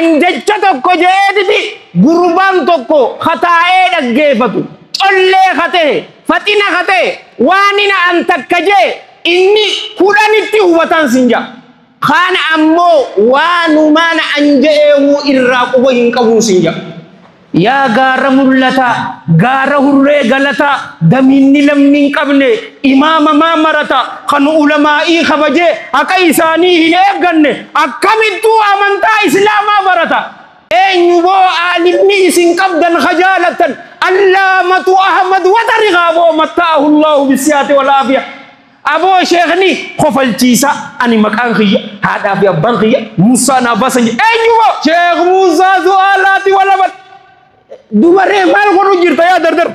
anjecha tokko jeediti gurbaan tokko khataa'ee dhaggeeffatu collee khatee faxina khatee waanina an takka jee inni kudhanitti hubatan sinja kaan ammoo waanumaan an je'eehu irraa quba hin qabuun sinja yaa gaara mul'ata gaara hurree galata daminni lamni hin qabne imaama maamarata kan ulamaa'ii kabajee akka isaanii hin eegganne akkamittuu amantaa islaamaa barata eenyu boo aalimni isin qabdan khajaalatan allaamatu ahmad watariqaaboo mattaahu allahu bisiyaati walaafiya aboo sheekhni kofalchiisa ani maqaan kiyya haadhaa fi abbaan kiyya musaa naafasan eenyu boo sheekh musaa su'aalaati walabat dubaree maal godhu jirta yaa dardar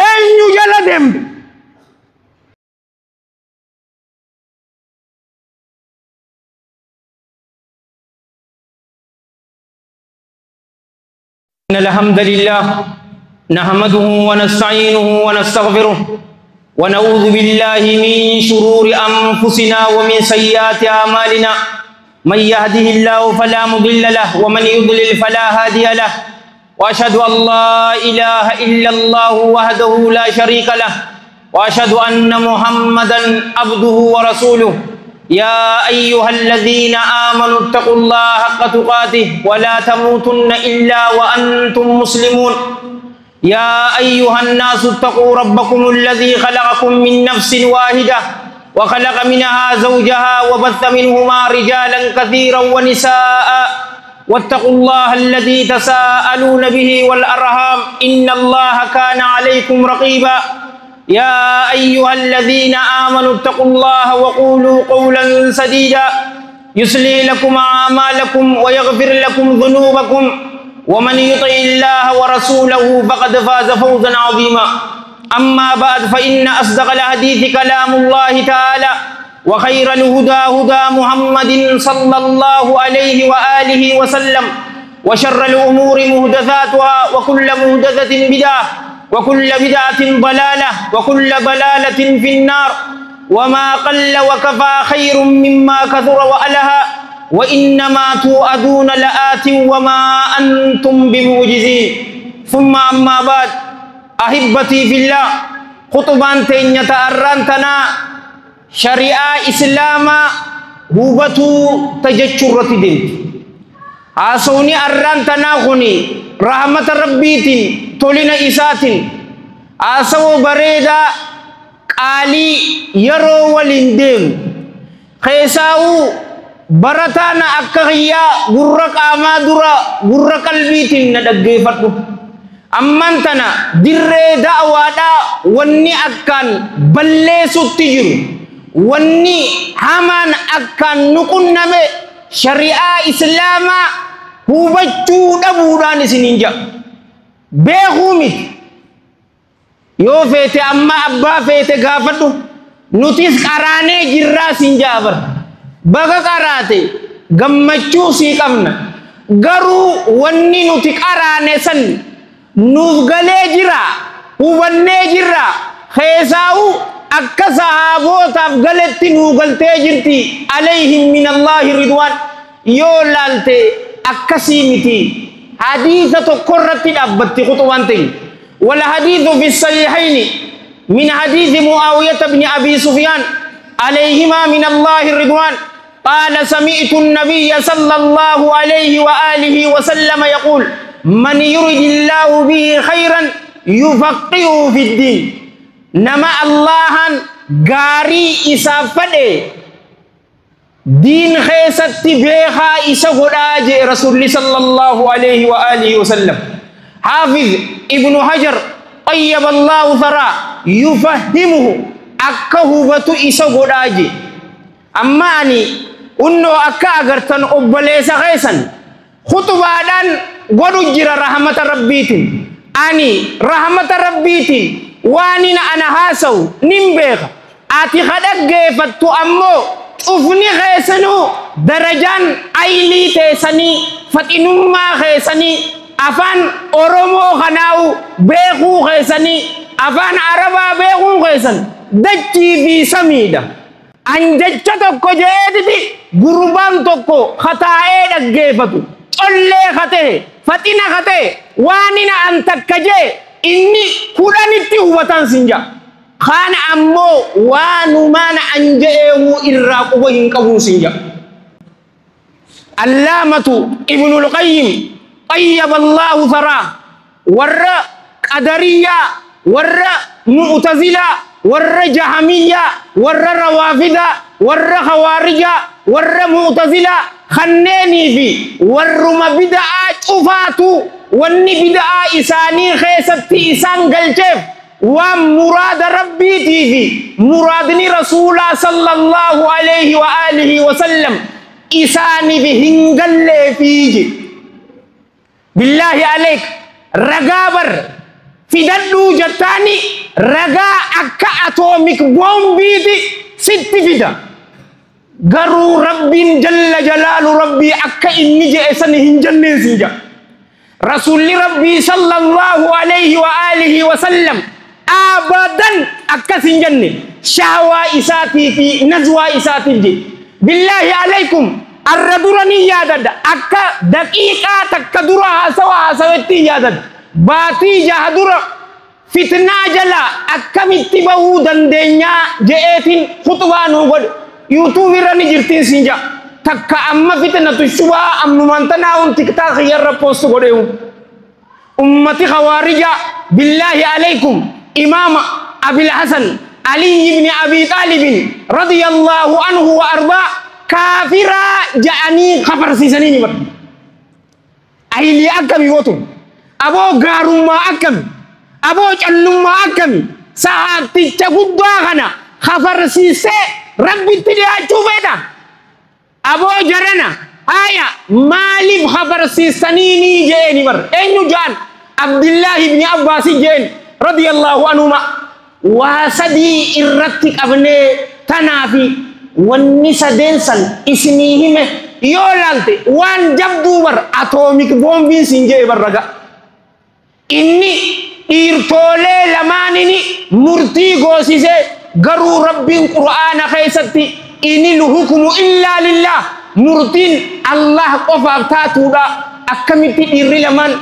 eenyu jala deemte إن الحمد لله نحمده ونستعينه ونستغفره ونعوذ بالله من شرور أنفسنا ومن سيئات أعمالنا من يهده الله فلا مضل له ومن يضلل فلا هادي له وأشهد أن لا إله إلا الله وحده لا شريك له وأشهد أن محمدا عبده ورسوله يا أيها الذين آمنوا اتقوا الله حق تقاته ولا تموتن إلا وأنتم مسلمون يا أيها الناس اتقوا ربكم الذي خلقكم من نفس واحدة وخلق منها زوجها وبث منهما رجالا كثيرا ونساء واتقوا الله الذي تساءلون به والأرحام إن الله كان عليكم رقيبا يا أيها الذين آمنوا اتقوا الله وقولوا قولا سديدا يصلح لكم أعمالكم ويغفر لكم ذنوبكم ومن يطع الله ورسوله فقد فاز فوزا عظيما أما بعد فإن أصدق الحديث كلام الله تعالى وخير الهدى هدى محمد صلى الله عليه وآله وسلم وشر الأمور محدثاتها وكل محدثة بدعة وكل بدعة ضلالة وكل ضلالة في النار وما قل وكفى خير مما كثر وألها وإنما توعدون لآت وما أنتم بمعجزين ثم أما بعد أحبتي في الله خطبان تينية أرانتنا شريعة إسلاما هوبتو تججرة دين آسوني أرانتنا خني رحمة ربيتين تولين إساتين آسو بريدا قالي يرو والندم خيساو برتانا أكخيا غرق آمادورا غرق البيتين ندقفتو أمانتنا دري دعوادا واني أكان بلسو تجرو واني haman akan nukun nabe syariah islama hubaccu dabudan sininja behumit yo fete amma abba fete gafadu nutis karane jirra sinjabar baga karate gammaccu si kamna garu wanni nuti karane san nuzgale jira hubanne jira khaysaau akka sahabotaaf galetti nuugaltee jirti alayhim min allahi ridwan yoo laalte akkasii miti hadiisa tokkorratti dhaabbatti khutubantin wal hadiithu fi sahihayn min hadiisi muawiyah ibn abi sufyan alayhima min allahi ridwan قال سمعت النبي صلى الله عليه وآله وسلم يقول من يرد الله به خيرا يفقهه في الدين nama Allahan gari isa fade din khesatti beha isa godaje rasulullah sallallahu alaihi wa alihi wasallam hafiz ibnu hajar tayyiballahu thara yufahimuhu akahubatu isa godaje amma ani unno akka agartan obbalesa khesan khutubadan godu jira rahmat rabbitin ani rahmat rabbitin واننا أنا هاسو نمبر آتي خدق جيفتو أمو أفني خيسنو درجان أيلي تيسني فتنما خيسني أفان أورومو خناو بيخو خيسني أفان عربا بيخو خيسن دجي في سميدة anjecha tokko jeediti gurbaan tokko khataa'ee dhaggeeffatu collee kate faxina kate waanina an takka jee inni kudhanitti hubatan sinja kaan ammoo waanumaan an je'eehu irraa quba hin qabu sinja allaamatu ibnul qayyim طيب الله ثراه ور قدرية ور معتزلة ور جهمية ور روافضة ور خوارجة ور معتزلة خنيني في ور مبدأ شفاتو وني بدأ إساني خيستي إسان قلتف ومراد ربي تيفي مرادني رسول صلى الله عليه وآله وسلم إساني بهنقل فيجي بالله عليك رقابر في دلو جتاني رقا أكا أتوميك بومبيدي ست فدا قروا ربي جل جلال ربي أكا إني جئسن هنجن سنجا رسول ربي صلى الله عليه وآله وسلم أبدا أكا سنجن شهوة إساتي في نزوة إساتي جي بالله عليكم الردرني يادد أكا دقيقة تكدرها سوا سويتي يادد باتي جهدر فتنة جلا أكا متبهو دندنيا جئتين خطوان وقد يوتيوب راني جرتين سنجا تكا أما فتنة الشبا أم نمانتنا تكتا خيار ربوست قدهم أمتي خوارجة بالله عليكم إمام أبي الحسن علي بن أبي طالب رضي الله عنه وأرضاه كافرا جاني خبر سيسني بر أهلي أكمي وطن أبو غارما أكمي أبو جنما أكمي ساعتي تقود داغنا خبر سيسي ربي تدعى شوفيدا أبو جرنا آية مالي خبر سيسنيني جيني بر أينو جان عبد الله بن عباس جين رضي الله عنهما واسدي إرتك أبني تنافي wanni sadensan isnihime yolalti wan jabdu bar atomic bombin sinje barraga inni irtole lamanini murti gosise garu rabbin qur'ana khaysati inil hukmu illa lillah murtin allah qofa tatuda akamiti dirri laman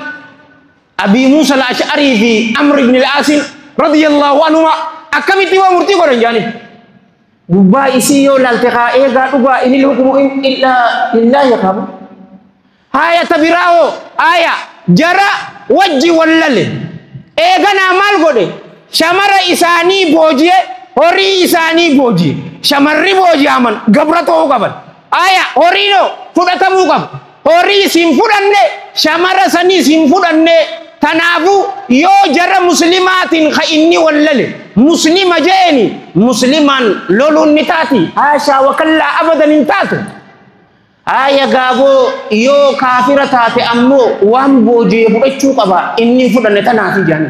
abi musa al-ash'ari fi amr ibn al-asim radiyallahu anhu akamiti wa murti goranjani Duba isi yo lalteka ega duba ini hukumu illa lillahi ya kamu. Haya tabirao aya jara wajji wallale. Ega na mal gode. Shamara isani boji hori isani boji. Shamarri boji aman gabrato kaban. Aya horino fudatamu kam. Hori simfudanne shamara sani simfudanne tanafu yo jara muslimatin kha inni wallale. Muslima jeni musliman lolun nitati hasha wa kalla abadan intatu aya gabo yo kafira tati ammo wambo je fudachu qaba inni fudanne tanati jani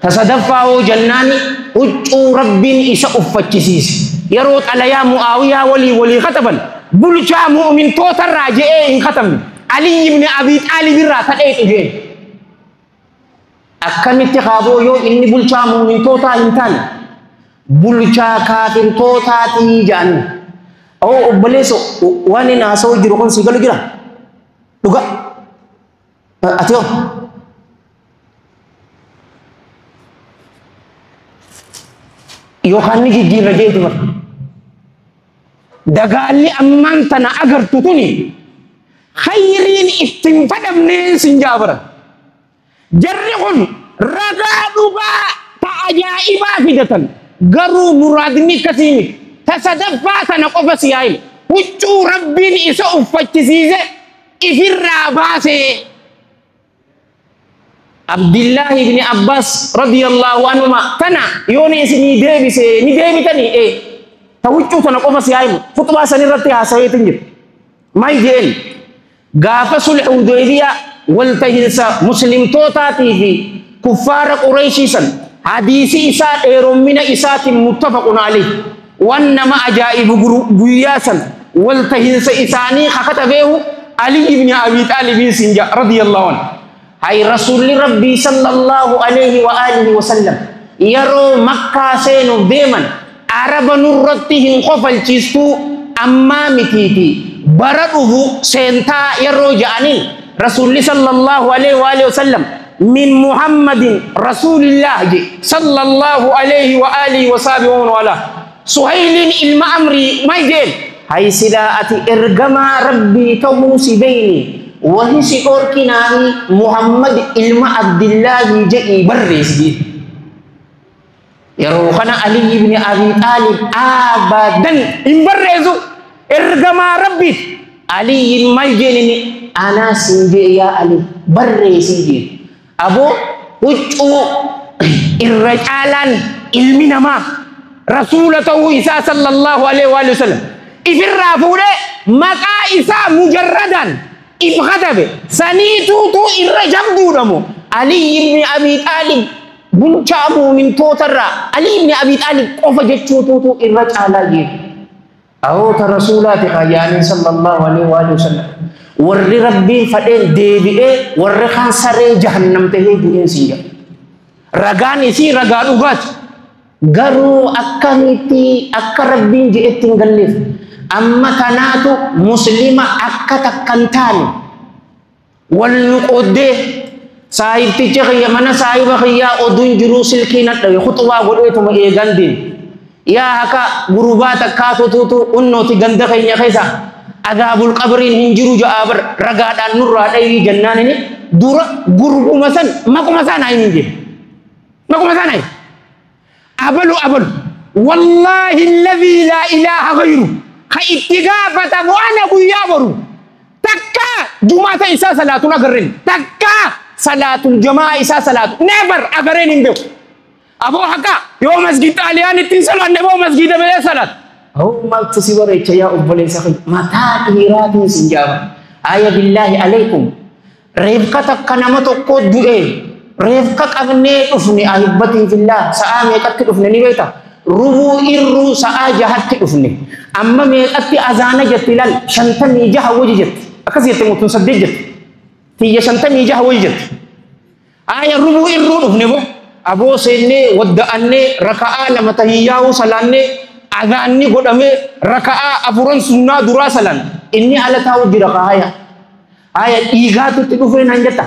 tasadaffa jannani ucu rabbin isa uffachis yaro ala ya muawiya wali khataban bulcha mu'min totar raje in khatam ali ibn abi talib ra tadai tuje akkamitti qaabo yo inni bulchaa mu'mintoota hin taane bulchaa kaafirtootaati jedhani oo obboleesso waan inni haasa'u jiru kun si galu jira dhuga ati yoo yookaan ni jijjiirra jeetu bara dagaalli ammaan tana agartu tuni khayriin ittiin fadhamneen sin jaabara jarrihun raga duga ta'ajaiba fidatan garu muradni kasimi tasadaffa sana qofa siyail huccu rabbin isa uffachisiise ifirra baase Abdullah ibn Abbas radhiyallahu anhuma kana yoni isini debise ni debitani tawuccu sana qofa siyail khutba sanirratti hasawetin jir may jeen gafa sulh hudaybiyah والتهلسة مسلم توتاتي في كفار قريشيسا حديثي إساء من إساء متفق عليه وانما أجائب بياسا والتهلسة إساني خكتبه علي بن أبي طالب سنجا رضي الله عنه هاي رسول ربي صلى الله عليه وآله وسلم يرو مكة سينو ديما araba nurratti hin qofalchiistu ammaa mitiiti bara dhufu seentaa yeroo ja'aniin rasuulli sallallahu alaihi wa alihi wasallam min muhammadin rasulillah sallallahu alaihi wa alihi wa wala suhailin ilma amri majel hay silaati ergama rabbi tawusi baini wa hisi orkinahi muhammad ilma abdillah jei barresdi yaro kana ali ibn abi talib abadan imbarrezu ergama rabbi ali majeni ana sinje ya ali barresi abo huccu irrajalan ilmi nama rasulatu isa sallallahu alaihi wasallam ifirra fude maka isa mujarradan ibghadabe sanitu tu irrajabdu damo ali ibn abi talib bunchamu min totarra ali ibn abi talib qofa jechuutu tu irrajala je aw ta rasulati khayani sallallahu alaihi wasallam warri rabbi fadel debi'e warri khansare jahannam tehe bu'in sinja ragan isi raga dugat garu akkamiti akka rabbin je'etti ngallif amma kanatu muslima akka takkantani wal qodde sahibti jeeya mana sahiba khiya odun juru silkina dawe khutba godhetu ma e gandin ya haka gurubata kato tutu unnoti ganda khaynya khaisa adabul qabrin hinjiru jaabar ragadan nurra dai jannan ini dura guru masan makumasan ini je makumasan ai abalu wallahi alladhi la ilaha ghairu ka ittigafata wa ana buyabaru takka jumata isa salatu nagarin takka salatul jamaa isa salatu never agarin imbe abo haka yo masjid aliyan tinsalan nebo masjid be salat أو ما تصير يا أبولي سخي متى إيراد سنجابا آية بالله عليكم رفقتك كنمتك قد إيه رفقك أبني أفني أحبتي في الله سآمي كتك أفني نبيتا ربو إرو سآجهت أفني أما ميكتي أزانة جتلال شنتمي جه وججت أكسي يتموتون صدق جت تيجي شنتمي جه وججت آية ربو إرو أفني بو أبو سيني ودأني ركعة لما تهياو سلاني Agani godame raka'a afuran sunnah dura salan inni ala tahu di raka'a aya igatu tidu fe nanjata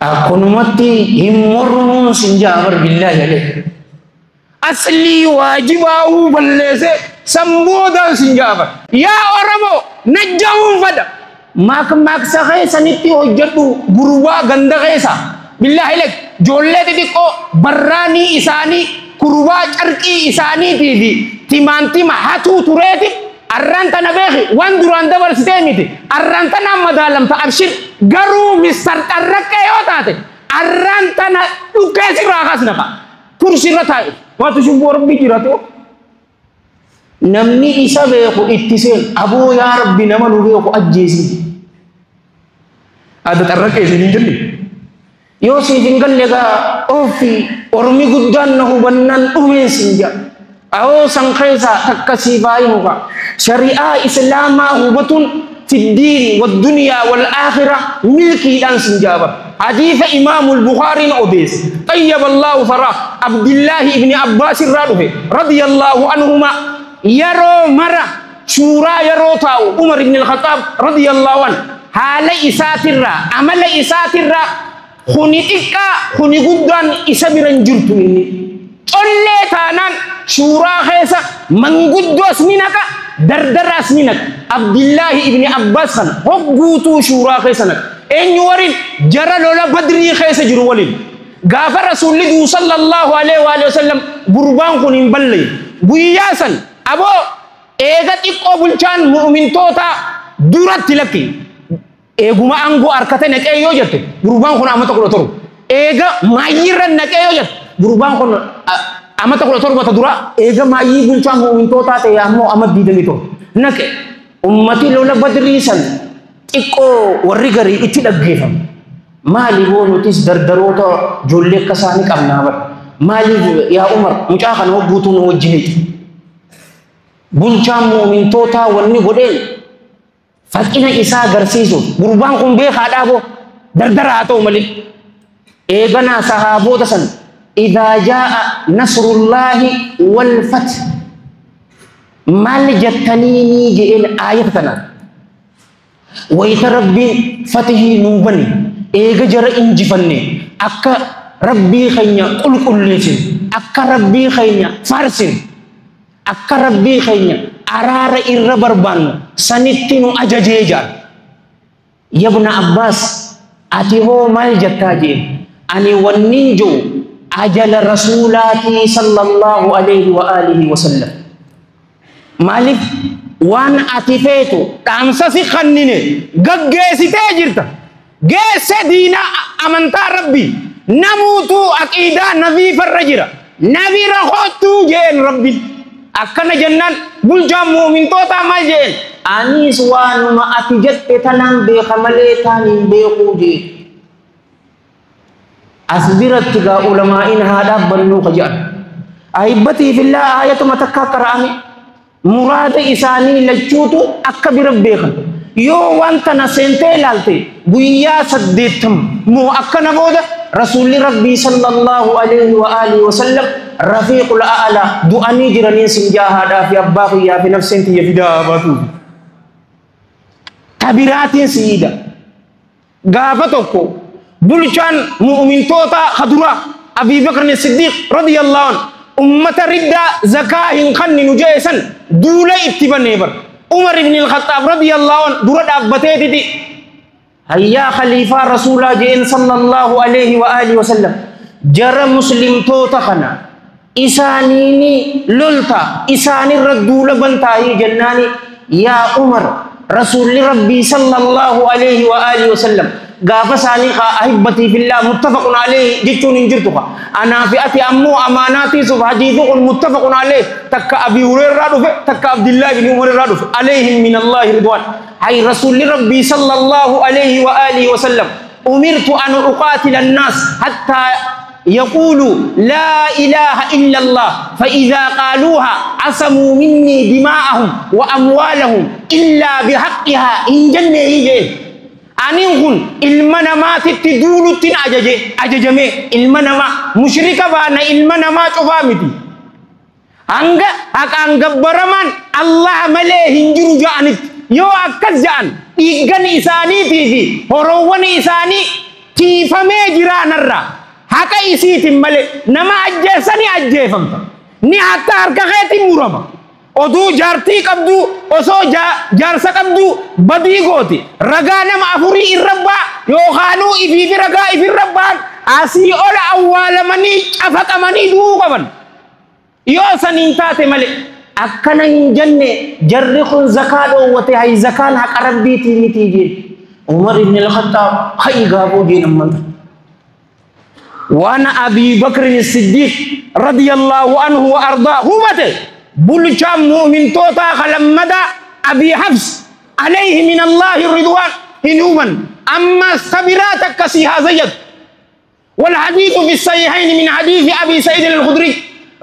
akunumati himmurun sinjabar billahi alaihi asli wajibahu ballese samboda sinjabar ya oramo najjamu fada mak sahay saniti hojjatu guruwa ganda kaisa billahi alaihi jolle tidiko barrani isani kurwa charki isani tidi timanti mahatu tureti arranta nabehi wanduran dabar sistemiti arranta namadalam ta abshir garu misar tarrakke yotate arranta na ukesi rakas napa kursi ratai watu shumbor bikiratu namni isa beku ittisen abu ya rabbi namanu beku ajjesi ada tarrakke sini jeli yo si jingal lega ofi ormi guddan na hubannan umen sinja aw sangkhaisa takkasibai muka syariah islama hubatun fid din wad dunya wal akhirah milki dan sinjaba hadis imam al bukhari obis tayyiballahu farah abdullah ibn abbas radhiyallahu anhuma yaro marah syura yaro tau umar ibn al khattab radhiyallahu an hala isatirra amala isatirra khunitika khuni guddan isa biran jurtu ini olle tanan syura khesa manguddos minaka dardaras minak abdullah ibni abbas kan hoggutu syura khesa nak enyuwarin jara lola badri khesa juru walin gafa rasulullah sallallahu alaihi wasallam burban kunin balle buyasan abo ega tikko bulchan mu'min tota durat tilaki eguma anggo arkate nek e yojet burban kono amata ko toru ega mayiran nek e yojet burban kono amata ko toru bata dura ega mayi bul chango min tota te ammo amad didami to nak ummati lola badrisan ikko warri gari itti daggefam mali wono tis dardaroto jolle kasani kamna ba mali ya umar muca kan hobutu no wajjini bul chango min tota wonni godel fakina isa garsisu burban kun be khadabo dardara to mali e gana sahabo tasan idza jaa nasrullahi wal fath mal jattanini jeen ayatana wayta rabbi fatihi nubani ega jara injifanne akka rabbi khaynya qulqullisin akka rabbi khaynya farsin akka rabbi khaynya arara irra barban sanittinu ajajeja ya ibn abbas ati ho mal jattaje ani wanninjo ajala rasulati sallallahu alaihi wa alihi wasallam malik wan ati fetu tamsa si khannine gaggesite jirta gesse dina amanta rabbi namutu aqida nadhifa rajira nabira khotu jen rabbi akana jannan bulja mu'min tota majen anis wanu ma atijat etanam be khamale tanin be khuje asbirat tiga ulama in hada banu qajan aibati fillah ayatu matakkarami murad isani lachutu akbir bekhan yo wanta na sente lalte buya saddetam mo akana boda rasul rabbi sallallahu alaihi wa alihi wasallam rafiqul a'la du'ani jirani sinjahada fi abbahu ya fi nafsin ya fi dabatu kabiratin sida gafatoko bulchan mu'min tota khadura abi bakr as-siddiq radhiyallahu anhu ummat ridda zakahin khanni nujaysan dula ittibane bar umar ibn al-khattab radhiyallahu anhu dura dabbate titi hayya khalifa rasulullah jin sallallahu alaihi wa alihi wasallam jara muslim tota kana isanini lulta isani radula bantai jannani ya umar rasul rabbi sallallahu alaihi wa alihi wasallam gafa sani kha ahibati fillah muttafaqun alayhi jitun injirtuka ana fi ati ammu amanati subhadithu muttafaqun alayhi takka abi hurairah dufe takka abdullah bin umar raduf alayhim min allah ridwan hay rasul rabbi sallallahu alayhi wa alihi wasallam umirtu an uqatila an-nas hatta يقولوا لا إله إلا الله فإذا قالوها عصموا مني دماءهم وأموالهم إلا بحقها إن جنة يجي أنيهن إلمنا ما تدولو تن أججمي إلمنا ما مشركة بانا إلمنا ما تفامتي أنغا برمان الله مليه هنجر جانت يو أكد جان إيغن إساني تيجي هروان إساني تيفمي جران الرّا haka isitin male nama ajjesani ajjefamta ni hatta harka kheti murama odu jarti qabdu oso jarsa qabdu badi goti raga nama afuri irrabba yo khanu ifi raga ifi rabban asi ola awwala mani afaka mani du qaban yo sanin tate male akkana janne jarrikhun zakado wati hay zakan haq rabbi tinitije umar ibn al-khattab hay gabo dinam وانا ابي بكر الصديق رضي الله عنه وارضاه متى بلشام مؤمن توتا خلمدا ابي حفص عليه من الله الرضوان هنوما اما الصبرات كسيها زيد والحديث في الصحيحين من حديث ابي سعيد الخدري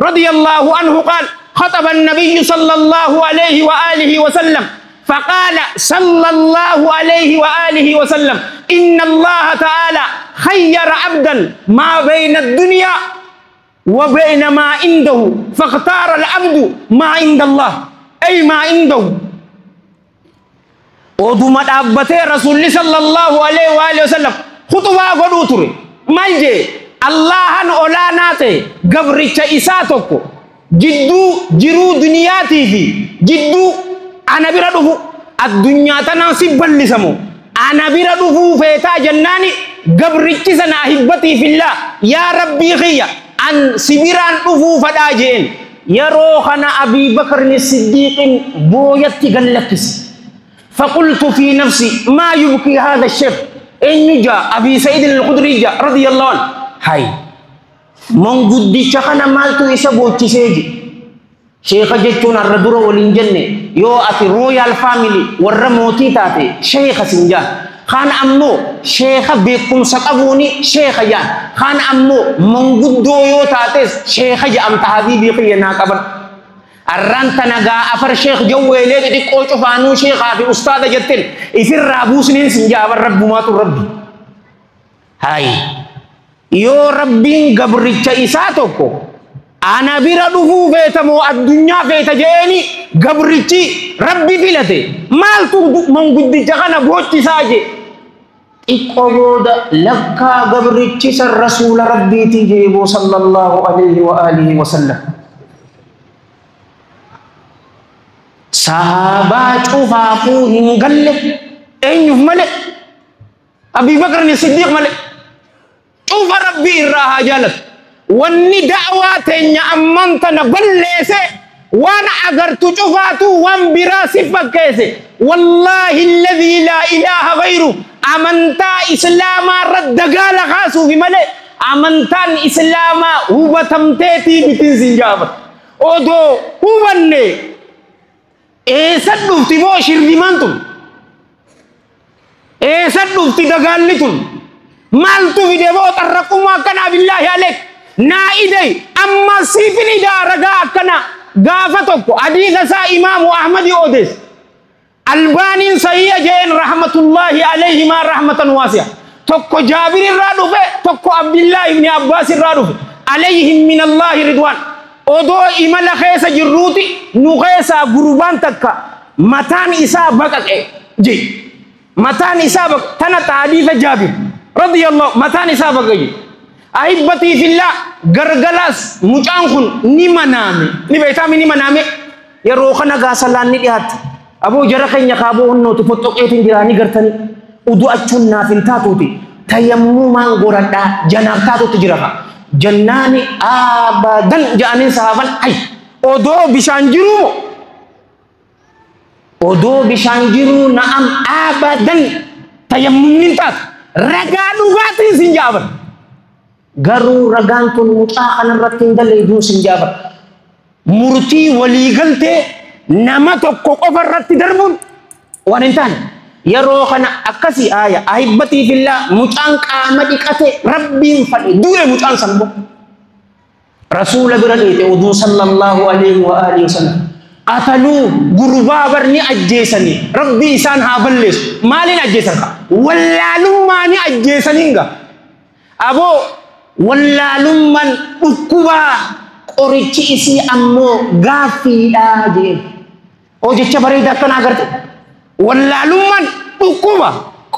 رضي الله عنه قال خطب النبي صلى الله عليه واله وسلم فقال صلى الله عليه واله وسلم ان الله تعالى خير عبدا ما بين الدنيا وبين ما عنده فاختار العبد ما عند الله أي ما عنده ودوما أبتي رسول صلى الله عليه وآله وسلم خطوة قدوتري مالجي الله أولاناتي قبرك إساتك جدو جرو دنياتي في جدو أنا بردفو الدنيا تناسب باللسمو أنا بردفو فيتا جناني قبرك سنا أحبتي في الله يا ربي خيا أن سبيران دفو فداجين يروخنا أبي بكر الصديق بويت قلقس فقلت في نفسي ما يبكي هذا الشيخ إن جاء أبي سعيد الخدري رضي الله عنه هاي من قد شخنا مالتو إسابو تسيجي شيخ جتون الردور والإنجنة يو أتي رويال فاميلي والرموتي تاتي شيخ سنجان خان أمو شيخ بكم سقبوني شيخ جان خان أمو من قد دويو تاتي شيخ جام تهدي بيقي ناكبر الرانتا نغا أفر شيخ جوالي دي قوشو فانو شيخ في أستاذ جتن إفر رابوس نين سنجا والرب ماتو ربي هاي Yo Rabbiin gabricha isaa tokko ana bira dhufuu feetamoo addunyaa feeta jeeni gabrichi Rabbi filate maaltu manguddicha kana boochisaa je iqobooda lakkaa gabrichi san rasuula Rabbiitii jeeboo sallallahu alayhi wa alihi wa sallam sahabaa cufaafuu hin galle eenyuf male Abii Bakr ni Siddiq male cufa Rabbi irraa haa jaalatu wanni da'waa teenya ammantana balleese waan agartu cufaatu waan biraa si fakkeesse wallahi alladhi laa ilaaha gayru amantaa islaamaa irratti dagaala kaasuufi malee amantaan islaamaa hubatamteetii bitin sin jaafatu odoo hubanne eessan dhufti moo shirrimaan tun eessan dhufti dagaalli tun maaltu fide moo xarraqumaa akkanaa billaahi aleek naa idey amma siifin idaa ragaa akkana gaafa tokko hadiisa isaa imaamu Ahmadi odees Albaaniin sayyi'a jeen rahmatullahi alayhi ma rahmatan waasi'a tokko Jaabir irraa dhufe tokko Abdullah ibn Abbas irraa dhufe alayhim min Allah ridwan odoo imala keessa jirruuti nu keessa gurbaan takka mataan isaa baqaqe je mataan isaa tana hadiisa Jaabir radiyallahu mataan isaa baqaqe ahibbati fillah gargalas mucaan kun ni maname ni beetami ni maname yeroo kana gaasalaan ni dhiyaate Abu jara keenya kaaboo onnootu fottoqeetiin jiraanii gartanii udu achuun naaf hin taatuuti tayammumaan goradhaa janaaf taatuutti jira jannaani abadan ja'anii sahaban ay odoo bishaan jiru odoo bishaan jiru na'am abadan tayammumni taatu ragaa dhugaatiin sin jaaban garuu ragaan tun mucaa kanarratti hin daleeduu sin jaaban murtii waliigaltee nama tokko qofa irratti darbuun waan hin taane yeroo kana akkasi aaya ahibbati fillah mucaan qaama dhiqate rabbiin fadhe du'e mucaan sanbo rasuula bira dheete uduu sallallahu alayhi wa alihi wasallam ataluu gurbaa barni ajjeesanii rabbi isaan haa balleessu maaliin ajjeesan ka wallaalummaani ajjeesaniinga aboo wallaalummaan dhukkubaa qorichi isii ammoo gaaffiidhaa jeen o jecha bareeda akkana agarte wallaalummaan dhukkuba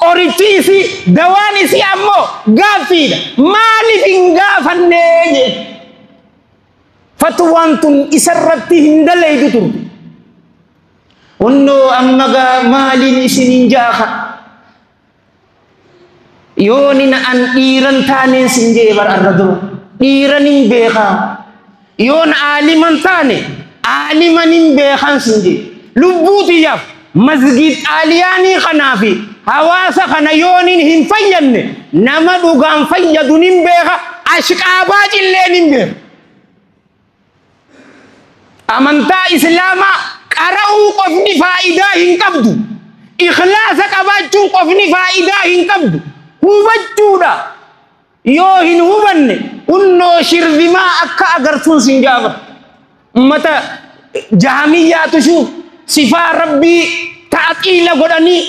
qorichi isii dawaan isii ammoo gaaffiidha maaliif hin gaafannee jee fatwaan tun isarratti hin daleeydu turte onnoo ammagaa maaliin isinin jaaka yooni na an dhiiran taaneen sin jee bar arra duru dhiiran hin beekaa yoon aaliman taane aaliman hin beekan sin jee lubbuutiyaaf masjid aaliyaanii kanaa fi hawaasa kana yoonin hin fayyanne nama dhugaan fayyadu nin beeka ashqaabaa cilleen hin beeka amantaa islaamaa qara'uu qofni faayidaa hin qabdu ikhlaasa qabaachuun qofni faayidaa hin qabdu hubachuudha yoo hin hubanne unnoo shirzimaa akka agartuun sin gaafata ummata jahamiyyaatu shuuf sifaa rabbii ta'qiila godhanii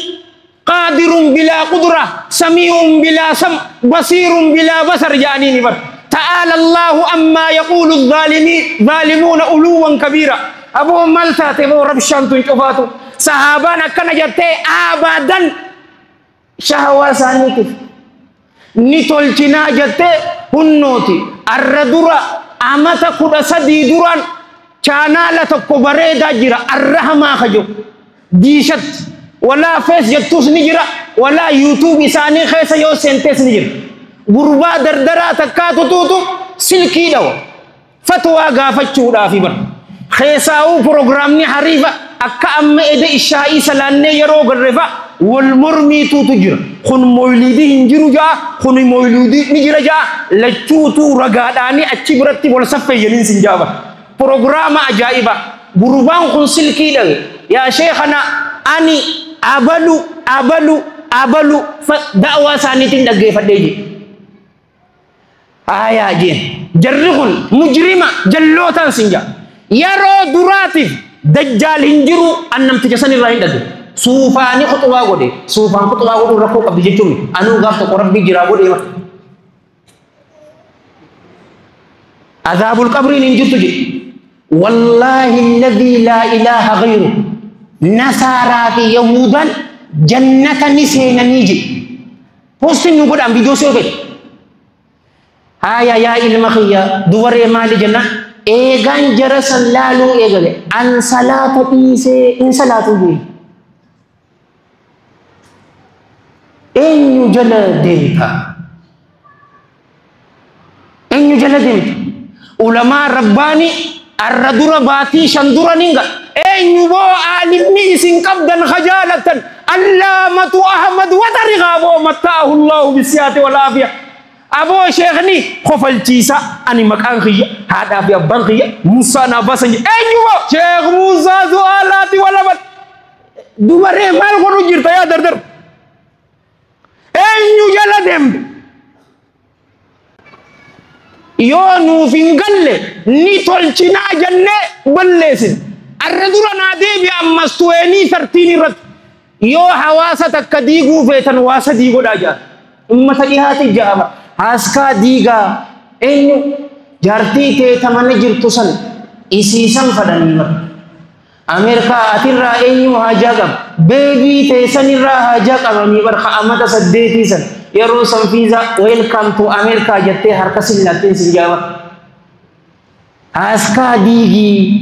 qaadirun bilaa qudra samii'un bilaa sam basiirun bilaa basar jedhanii ni bar تعالى الله أما يقول ظالمون علوا كبيرا أبو ملتا تبو ربشان تنشوفاتو صحابانا كان جتة أبدا شهوة سانيكف نتول جنا جتة هنوتي الردورة أمتا كودا سدي دوران چانا لتكبري داجرا الرحمة خجو ديشت ولا فيس جتوس نجرا ولا يوتيوب إساني خيسا يو سنتس نجرا غربا دردرا تكاتو توتو سلكي دو فتوى غافتشو دافي بر خيساو پروگرامني حريفة أكا أم إدى إشائي سلاني يرو غرفة والمرمي توتو جر خن موليدي هنجرو جا خن موليدي نجر جا لچو تو رغاداني اچي برتي والصفة يلين سنجابا پروگرام عجائبا غربان خن سلكي دو يا شيخنا أني أبلو دعوة سانيتين دقى فديجي آية جين جرّهن مجرمة جلوتان سنجا يرو دراتي دجال هنجرو أنم تجسني الرهين دادو سوفاني خطوة غودي سوفان خطوة غودي ركو قبل جيجومي أنو غافتو قربي جرابو ديما عذاب القبر ننجت جي والله الذي لا إله غيره نصارى في يهودا جنة نسينا نيجي posting نقول أم فيديو سوكت هايا يا المخيا دوار مال جنة إيغان جرس اللالو إيغان أن صلاة إيسي إن صلاة بي إن يجل ديتا إن يجل ديتا علماء رباني الردر باتي شندر نينغا إن يبو عالمي سنكبدا خجالة علامة أحمد وطرغابو متاه الله بالسيات والعافية أبو شيخني خفل تيسا أني مكان خيا هذا في أبان خيا موسى نباسني إن يبو شيخ موسى زوالاتي ولبت دوباره مال كنو جرتا يا دردر إن يجل ديم يونو فينغل نيتول تشينا جنة بلسن الردور نادي بأما استويني ثرتيني رد يو حواسة تكديغو فيتن واسة ديغو داجا أمة إيهاتي جابا هاسكا ديغا إنو جارتي تيتمنى جرتوسن إسيسان فدنيمر أمريكا أترى إنو هاجاقم بيبي تيسن را هاجاقم أميبر خامة سديتي سن يرو سنفيزا ويلكم تو أمريكا جتة هركسين لاتين سنجاوا هاسكا ديغي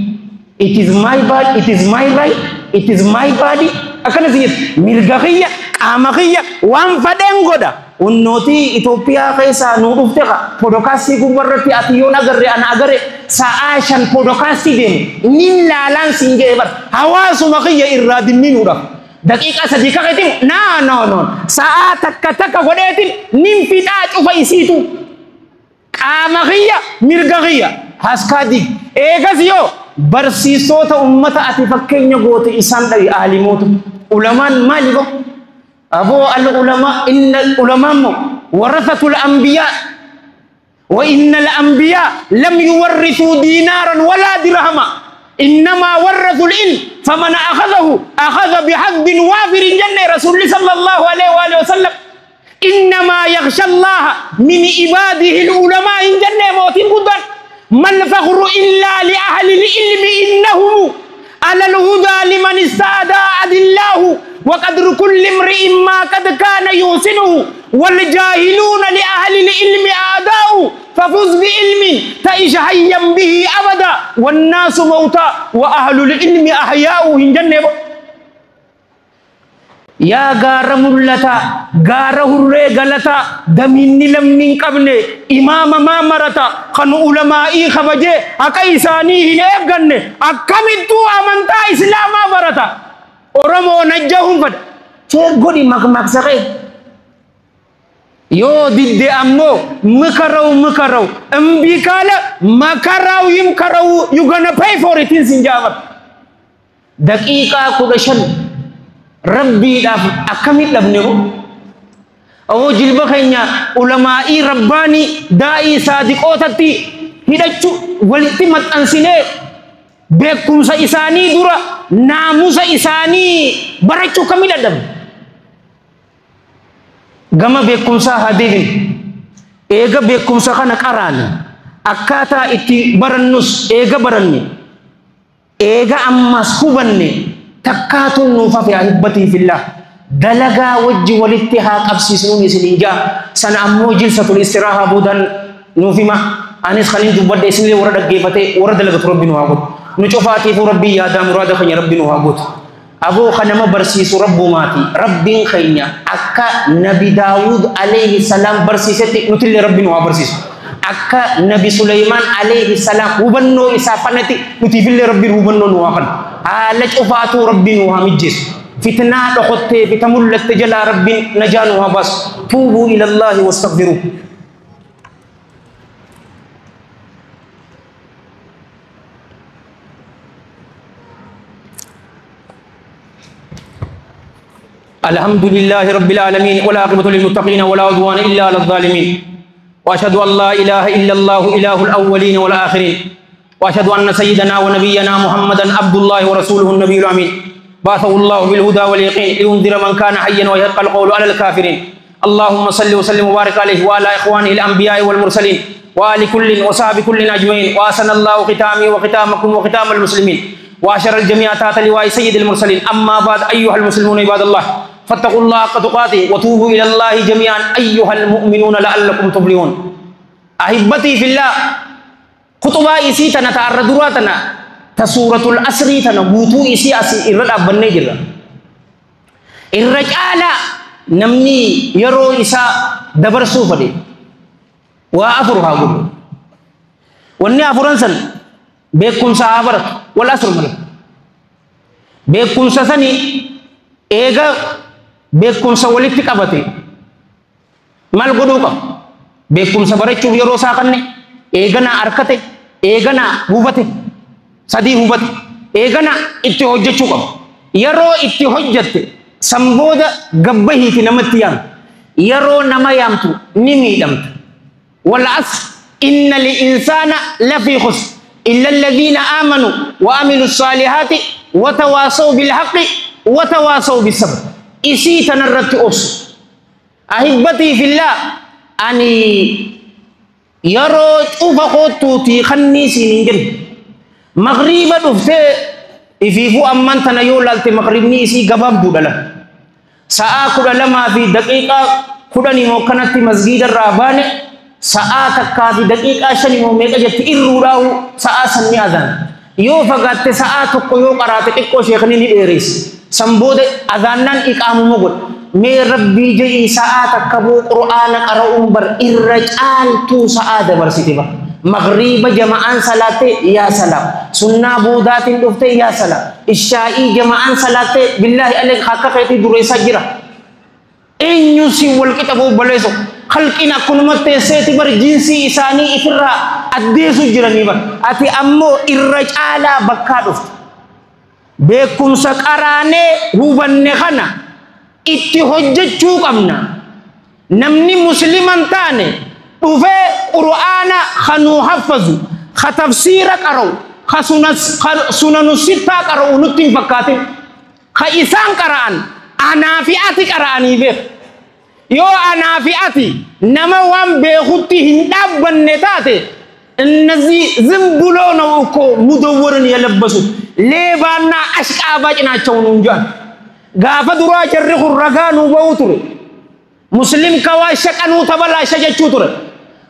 it is my body, it is my right, it is my body. Akan sih mirgahnya, amahnya, wan fadeng goda. Unnoti Ethiopia kaisa nuruf teka. Podokasi kubarati atiyon agarre an agarre saashan podokasi dem. Nilalan singgebat. Hawasu makhiya irradin minura. Dakika sadika kaitim. No. Saat taka godetin nimfitat ufa isitu. Amahnya, mirgahnya. Haskadi. Egasio. Barsiisota ummata ati fakkeenya goote isaan dhagi ahlimoota ulamaan maaliif aboo al ulama inna al ulama warathatul anbiya wa inna al anbiya lam yuwarrithu dinaran wala dirhama innama warathu al ilm faman akhadhahu akhadha bihadbin wafirin janna rasul sallallahu alaihi wa sallam innama yakhsha Allah min ibadihi al ulama in janna mawtin budan ما الفخر إلا لأهل العلم إنهم على الهدى لمن استعاد الله وقدر كل امرئ ما قد كان يحسنه والجاهلون لأهل العلم أعداء ففز بعلم تعيش حيا به أبدا والناس موتى وأهل العلم أحياء جنة يا غار ملتا غار هرّي غلطا دمين لم نقبل إمام ما مرتا خن علماء خبجه أكيساني هنيب غنّ أكملتو أمنتا إسلام برتا أرمو نجهم فد تقولي مك سقي يو ديد أمو مكرو أمبيكالا مكرو يمكرو you gonna pay for it in sinjawab دقيقة كودشن Rabbi daf akamit labniru awo jilba kenya ulama'i rabbani da'i sadiqotati hidachu walitti maxxansine beekumsa isaanii dura naamusa isaanii barachuu kamil adab gama beekumsa hadidin eega beekumsa kana qaraan akkaataa itti barannus eega baranne eega ammas hubanne تكاتون نوفا في أحبتي في الله دلغا وجه والاتحاق أبسيسنوني سنينجا سنعمو جلسة الاستراحة بودن نوفيما أنس خلين تبدا اسمي ورد جيفتي ورد لغت ربي نوابود نشوفاتي ربي يا دام مراد خني ربي نوابود أبو خنما برسيس رب ماتي ربي خينيا أكا نبي داود عليه السلام برسيستي نتل ربي نواب برسيس أكا نبي سليمان عليه السلام وبنو إسافنتي نتل ربي وبنو نوابن على شوفاتو ربي وهامجس فتنة دخلت فتملت جل ربي نجانوها بس توبوا إلى الله واستغفروه الحمد لله رب العالمين ولا عقبة للمتقين ولا عدوان إلا على الظالمين وأشهد أن لا إله إلا الله إله الأولين والآخرين وأشهد أن سيدنا ونبينا محمدا عبد الله ورسوله النبي الأمين بعثه الله بالهدى واليقين لينذر من كان حيا ويحق القول على الكافرين اللهم صل وسلم وبارك عليه وعلى إخوانه الأنبياء والمرسلين وآل كل وصحب كل أجمعين وأحسن الله ختامي وختامكم وختام المسلمين وأشر الجميع تحت لواء سيد المرسلين. أما بعد أيها المسلمون عباد الله فاتقوا الله حق تقاته وتوبوا إلى الله جميعا أيها المؤمنون لعلكم تفلحون. أحبتي في الله خطبة إسي تنتعرض راتنا تسورة الأسر تنبوتو إسي أسي إرد أبنى جرا الرجال نمني يرو إسا دبر سوفدي وأفرها قلو واني أفرنسل بيكون سابرك والأسر ملك بيكون سسني إيغا بيكون سواليك تكابتي مال قدوكا بيكون سبرك يرو ساقني إيغنا أركتي إيغنا هوبتي سدي هوبتي إيغنا اتحجة شوكا يرو اتحجة سمبودا قبهي في نمتيان يرو نميامتو نميدمت والعصر إن الإنسان لفي خسر إلا الذين آمنوا وعملوا الصالحات وتواصوا بالحق وتواصوا بالصبر. إسي تنرت أوس أحبتي في الله أني يرو أفقوتي خني سنين مغربا دفته إفيفو أمان تنيول لالت مغربني إسي قباب دودلا ساعة لما في دقيقة كدني موكنت مسجد الراباني ساعة كافي دقيقة شني موميكا جت إرراو ساعة سني أذان يو فقط ساعة تقيو قراتك إكو شيخني نيريس سمبود أذانان إقام مغل مي ربي جي ساعة كبو قرآن قرأون بر إرجال تو ساعة برسيتبا مغرب جماعان صلاة يا سلام سنة بودات دفته يا سلام الشائي جماعان صلاة بالله عليك حقا قيتي دريسا جرا إن يسي والكتابو بلسو خلقنا كنمت سيتي بر جنسي إساني إفرا أديسو جراني بر أتي أمو إرجال بكا دفت بكم سكراني هوبان خنا إتي حجة چوك أمنا نمني مسلمان تاني وفي قرآن خنو حفظو ختفسير قرأو خسنن ستة قرأو نتين فكاتي خإسان قرآن أنافئاتي قرآني بيخ يو أنافئاتي نما وان بيخوتي هنداب بنتاتي النزي زنبولون وكو مدورن يلبسو ليبانا أشكاباجنا چونون جان غافة دروا جرخ الرغانو بوتر مسلم كوا شكانو تبلا شجا چوتر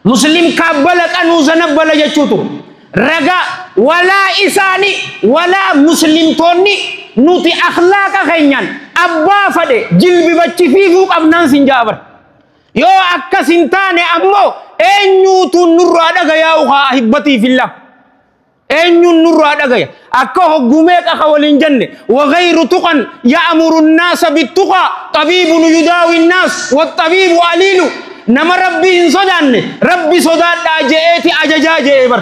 مسلم كابلا كانو زنبلا جا چوتر رغا ولا إساني ولا مسلم توني نوتي أخلاق خينيان أبا فدي جلبي بچي فيفو قبنان سنجابر يو أكا سنتاني أمو أنيو تنور أدغا يا أخا أحبتي في الله أنيو نور أدغا يا أكا هقوميك أخوالين جنة وغير تقن يأمر الناس بالتقى طبيب يداوي الناس والطبيب عليل نما ربي صدان ربي صدان دا جئتي أججا جئبر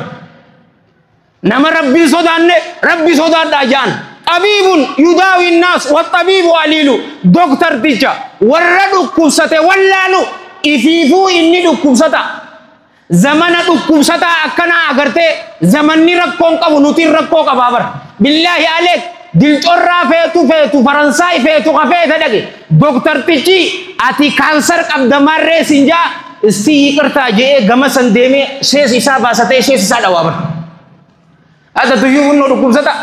نما ربي صدان دا جان طبيب يداوي الناس والطبيب عليل دكتور تيجا وردو كوسته ولانو إفيفو إني دو كوستا زمان دو كوستا أكنا أغرته زمان نرقون كابو نتير رقو كبابر بالله عليك دل چورا فيتو فرنساي فيتو خفيت دقي دكتور تيجي أتي كانسر كاب دمار ري سنجا استي کرتا جي غمسن ديمي شيس إسا باسته شيس إسا دوابر هذا تيوون دو كوستا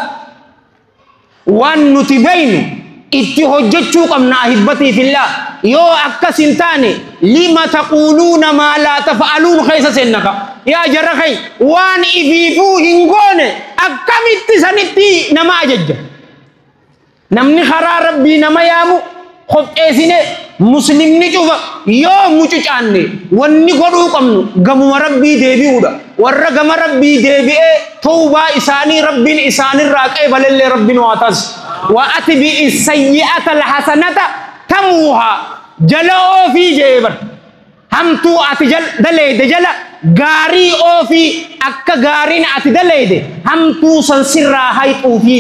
وان نتبين اتهجتشو قمنا أحبتي في الله يو أكا سنتاني لما تقولون ما لا تفعلون خيسا سنكا يا جرخي وان إفيفو هنغوني أكا متسانتي نما أجج نمني خرا ربي نما يامو خب إيسيني مسلم نجوفا يو مچو چاني واني قدو قمنو غمو ربي ديبي ودا ورّا غم ربي ديبي توبا إساني ربي إساني راكي بلل ربي نواتاز وأتبع السيئة الحسنة تموها جلو في جيبر هم تو أتجل دليد جلا غاري أو في أكا غارين أتدليد هم تو سنسر هاي أوفي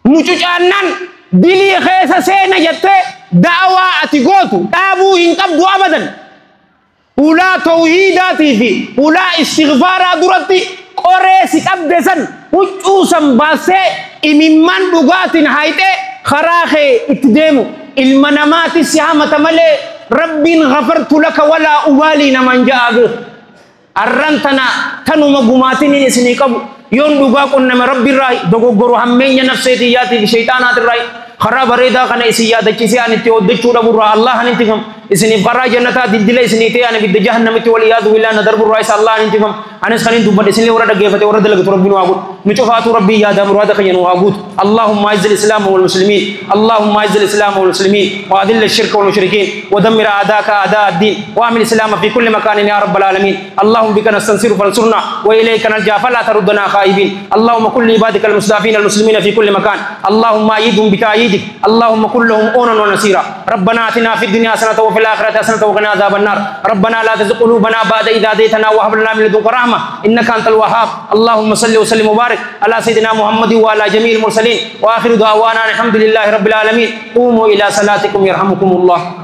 مچوچانن دلي خيسا سينا جتے دعوة أتغوتو تابو هنقبدو أبدا أولا توحيداتي في أولا استغفارا درتي قريسي قبدسن وچوسن باسي إممان بغاتين هايته خراخي اتدامو المنامات السهامة ملي رب غفرت لك ولا أبالي نمن جاء arrantana tanuma gumatini isini qabu yon duga qonnama rabbi rai dogoggoro hammenya nafsati yati shaytanat rai khara barida kana isiya dachisi anitti odchu daburra allah anintigam isini qarra jannata didila isini te ana bid jahannamati wal iyad billah nadarbur rais allah anintigam anas khanin dubba isini wara dagefate wara dalag rabbinu agut nutufatu rabbi ya da murada khayn wa agut allahumma aiz al islam wal muslimin allahumma aiz al islam wal muslimin wa adil al shirk wal mushrikin wa dammir a'daka a'da ad-din wa amil islam fi kulli makan ya rabbal alamin allahumma bika nastansiru fansurna wa ilayka narja fala taruddana khaibin allahumma kulli ibadika al mustadafin al muslimin fi kulli makan allahumma aidhum bi ta'yidik allahumma kullahum unan wa nasira rabbana atina fid dunya hasanatan wa fil akhirati hasanatan wa qina adhaban nar rabbana la tuzigh qulubana ba'da idh hadaytana wa hab lana min ladunka rahmah innaka antal wahhab allahumma salli wa sallim wa barik ala sayyidina muhammad wa ala jami'il mursalin wa akhiru da'wana alhamdulillahi rabbil alamin qumu ila salatikum yarhamukumullah.